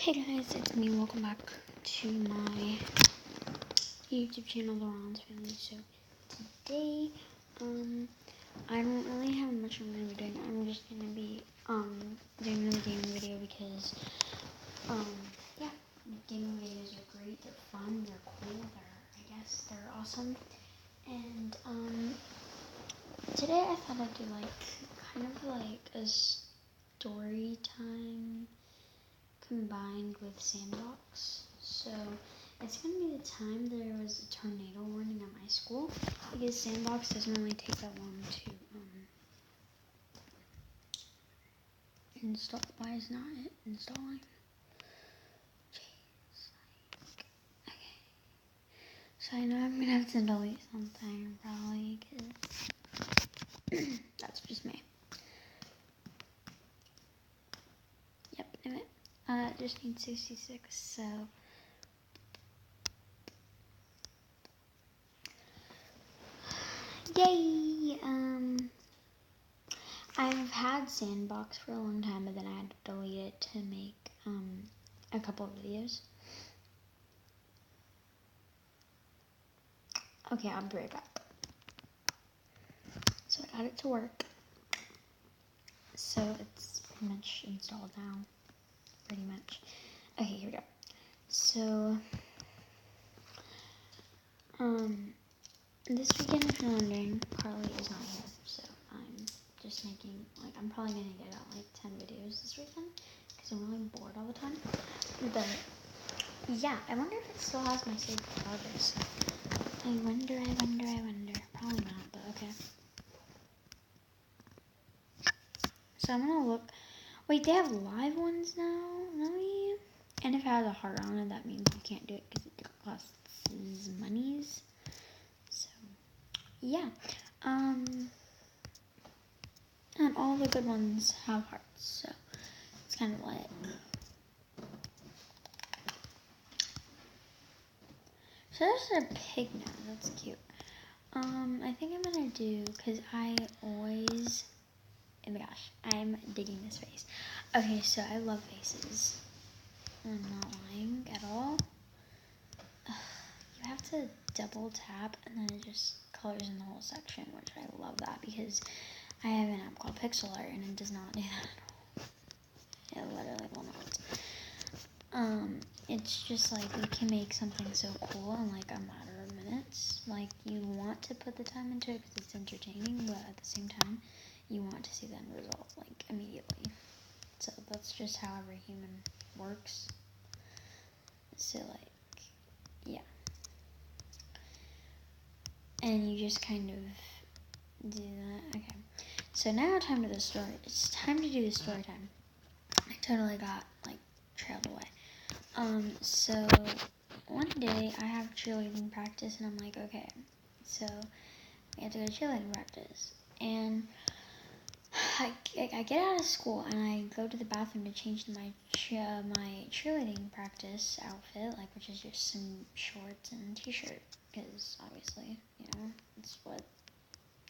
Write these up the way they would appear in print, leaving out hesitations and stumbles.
Hey guys, it's me. Welcome back to my YouTube channel, The Ron's Family. So today, I don't really have much I'm gonna be doing. I'm just gonna be doing another gaming video because yeah, gaming videos are great. They're fun. They're cool. They're awesome. And today I thought I'd do kind of like a story time combined with Sandbox. So it's going to be the time there was a tornado warning at my school, because Sandbox doesn't really take that long to install. Why is not it installing? Jeez, okay. So I know I'm going to have to delete something probably, because that's just me. Yep, anyway. Just need 66, so yay! I've had Sandbox for a long time, but then I had to delete it to make a couple of videos. Okay, I'll be right back. So I got it to work. So it's pretty much installed now. Pretty much. Okay, here we go. So this weekend, if you're wondering, Carly is not here, so I'm just making, I'm probably gonna get out 10 videos this weekend, because I'm really bored all the time. But yeah, I wonder if it still has my saved progress. I wonder. Probably not, but okay. So I'm gonna look. Wait, they have live ones now? Really? And if it has a heart on it, that means you can't do it because it costs monies. So, yeah. And all the good ones have hearts, so it's kind of like. So there's a pig now. That's cute. I think I'm gonna do, because I always. Oh my gosh, I'm digging this face. Okay, so I love faces. I'm not lying at all. You have to double tap and then it just colors in the whole section, which I love that because I have an app called Pixel Art and it does not do that at all. It literally will not. It's just you can make something so cool in a matter of minutes. You want to put the time into it because it's entertaining, but at the same time, you want to see the end result immediately. So that's just how every human works. So yeah. And you just kind of do that. Okay. So now time to the story. It's time to do the story time. I totally got trailed away. So one day I have cheerleading practice and I'm like, okay, so we have to go to cheerleading practice. And I get out of school and I go to the bathroom to change my cheerleading practice outfit, which is just some shorts and a t-shirt, because obviously, it's what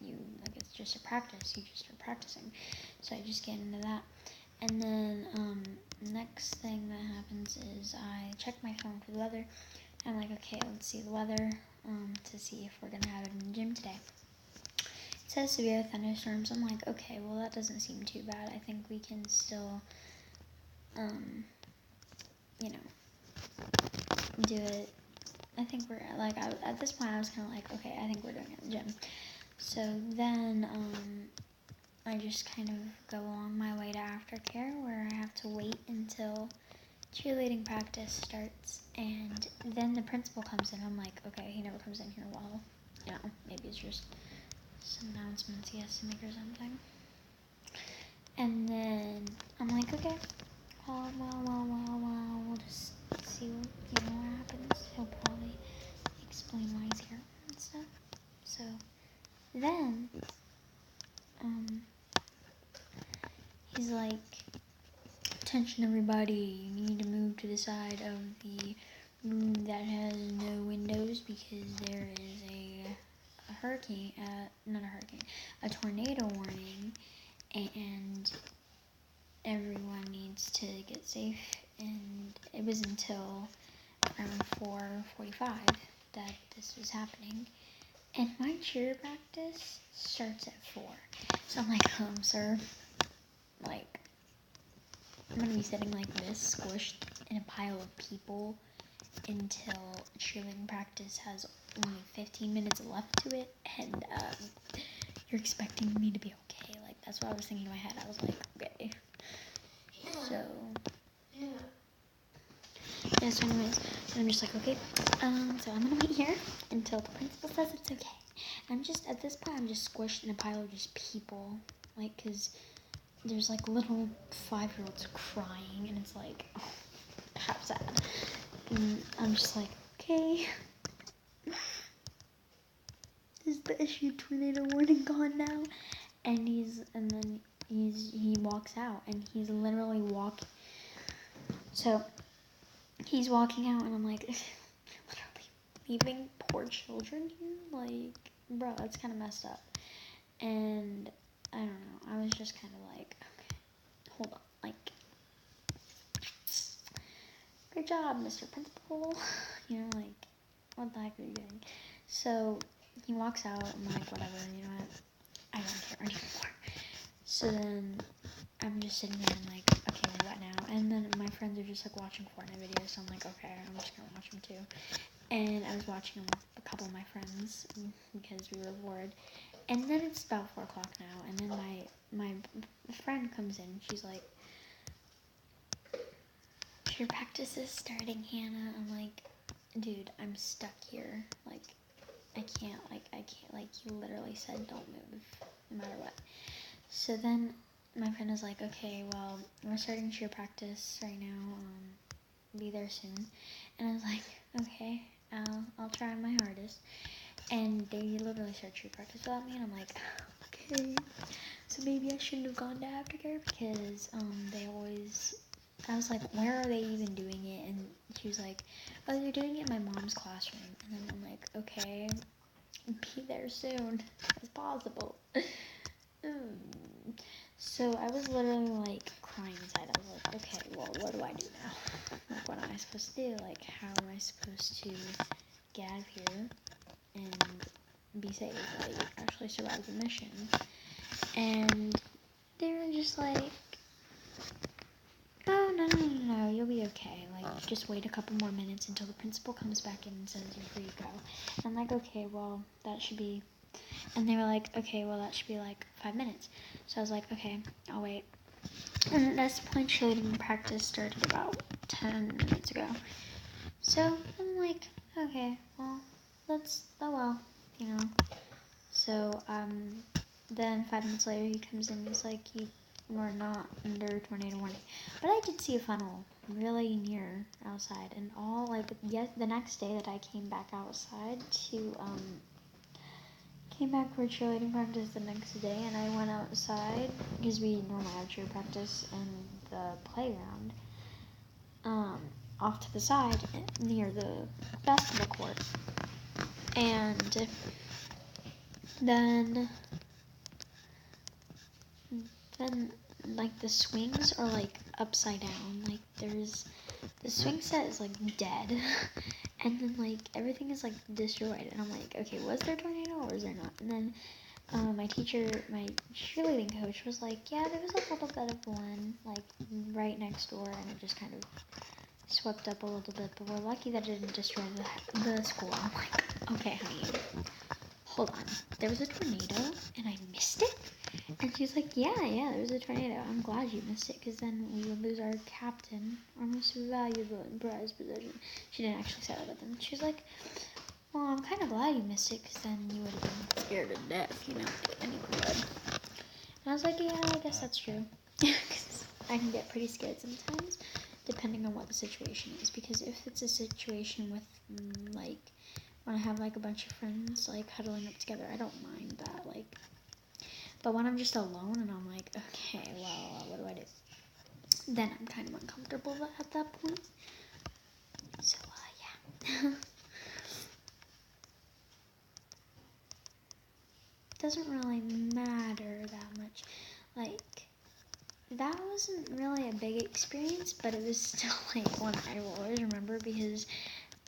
you, it's just a practice, you just are practicing. So I just get into that. And then, next thing that happens is I check my phone for the weather. I'm like, okay, let's see the weather, to see if we're gonna have it in the gym today. It says severe thunderstorms. I'm like, okay, well that doesn't seem too bad. I think we can still, do it. I think we're at this point I was kind of like, okay, I think we're doing it in the gym. So then, I just kind of go along my way to aftercare, where I have to wait until cheerleading practice starts, and then the principal comes in. I'm like, okay, he never comes in here while, maybe it's just some announcements he has to make or something. And then I'm like, okay, well, we'll just see what happens. He'll probably explain why he's here and stuff. So then, he's like, attention everybody, you need to move to the side of the room that has no windows because there is a tornado warning, and everyone needs to get safe and it was until around 4:45 that this was happening. And my cheer practice starts at 4. So I'm like, sir, like, I'm gonna be sitting like this, squished in a pile of people until cheerleading practice has only 15 minutes left to it, and you're expecting me to be okay. Like, that's what I was thinking in my head. I was like, okay. So, yeah, so anyways, I'm just like, okay, so I'm gonna wait here until the principal says it's okay. And I'm just, at this point, I'm just squished in a pile of just people, like, cause there's like little 5-year-olds crying, and it's like, oh, how sad. And I'm just like, okay, is the issued tornado warning gone now? And then he walks out, and he's literally walking. So he's walking out, and I'm like, literally leaving poor children here? Like, bro, that's kind of messed up. And I don't know, I was just kind of like, okay, hold on, like, great job, Mr. Principal. You know, like, what the heck are you doing? So he walks out, I'm like, whatever, you know what, I don't care anymore. So then I'm just sitting there and like, okay, well, what now? And then my friends are just like watching Fortnite videos, so I'm like, okay, I'm just gonna watch them too. And I was watching them with a couple of my friends because we were bored. And then it's about 4 o'clock now, and then my friend comes in, she's like, your practice is starting, Hannah. I'm like, dude, I'm stuck here. Like, I can't, like, you literally said don't move, no matter what. So then my friend was like, okay, well, we're starting cheer practice right now, be there soon. And I was like, okay, I'll try my hardest. And they literally start cheer practice without me, and I'm like, okay, so maybe I shouldn't have gone to aftercare, because they always, I was like, where are they even doing it? And she was like, oh, they're doing it in my mom's classroom. And then I'm like, okay, be there soon as possible. So I was literally like crying inside. I was like, okay, well, what do I do now? Like, what am I supposed to do? Like, how am I supposed to get out of here and be safe, like, actually survive the mission? And they were just like, oh, no, you'll be okay. Like, just wait a couple more minutes until the principal comes back in and says you're free to go. And I'm like, okay, well, that should be, and they were like, okay, well, that should be like 5 minutes. So I was like, okay, I'll wait. And at this point, cheerleading practice started about 10 minutes ago. So I'm like, okay, well, oh well, you know. So, then 5 minutes later, he comes in and he's like, we're not under tornado warning. But I did see a funnel really near outside, and all, like, the next day that I came back outside came back for cheerleading practice the next day, and I went outside, because we normally have cheer practice in the playground, off to the side, near the basketball court. And then, like, the swings are, like, upside down. Like, the swing set is, like, dead. And then, like, everything is, like, destroyed. And I'm like, okay, was there a tornado or was there not? And then, my cheerleading coach was like, yeah, there was a little bit of one, like, right next door, and it just kind of swept up a little bit, but we're lucky that it didn't destroy the school. I'm like, okay, honey, hold on. There was a tornado, and I missed it? And she's like, yeah, there was a tornado. I'm glad you missed it, because then we would lose our captain, our most valuable and prized possession. She didn't actually say that, but then she was like, well, I'm kind of glad you missed it, because then you would have been scared to death, you know, like anyone would. And I was like, yeah, I guess that's true. Because I can get pretty scared sometimes, depending on what the situation is. Because if it's a situation with, like, when I have, like, a bunch of friends, like, huddling up together, I don't mind that, like. But when I'm just alone and I'm like, okay, well, what do I do? Then I'm kind of uncomfortable at that point. So, yeah. Doesn't really matter that much. Like, that wasn't really a big experience, but it was still like one I will always remember because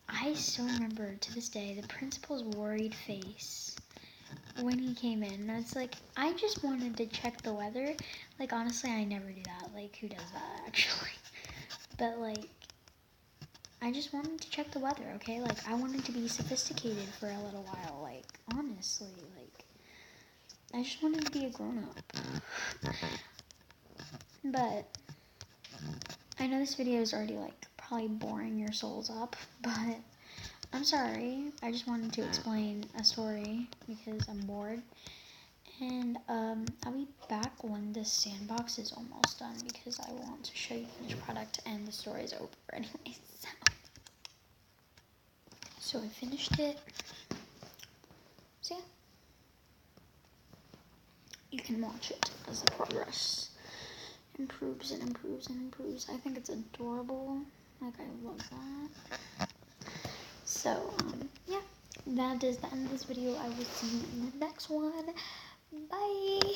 I still remember to this day the principal's worried face when he came in. And it's like, I just wanted to check the weather. Like, honestly, I never do that. Like, who does that, actually? But, like, I just wanted to check the weather, okay? Like, I wanted to be sophisticated for a little while. Like, honestly, like, I just wanted to be a grown-up. But I know this video is already, like, probably boring your souls up, but I'm sorry. I just wanted to explain a story because I'm bored. And I'll be back when this sandbox is almost done because I want to show you the finished product and the story is over anyway. So I finished it. So yeah, you can watch it as the progress improves and improves and improves. I think it's adorable. Like, I love that. So yeah, that is the end of this video. I will see you in the next one. Bye.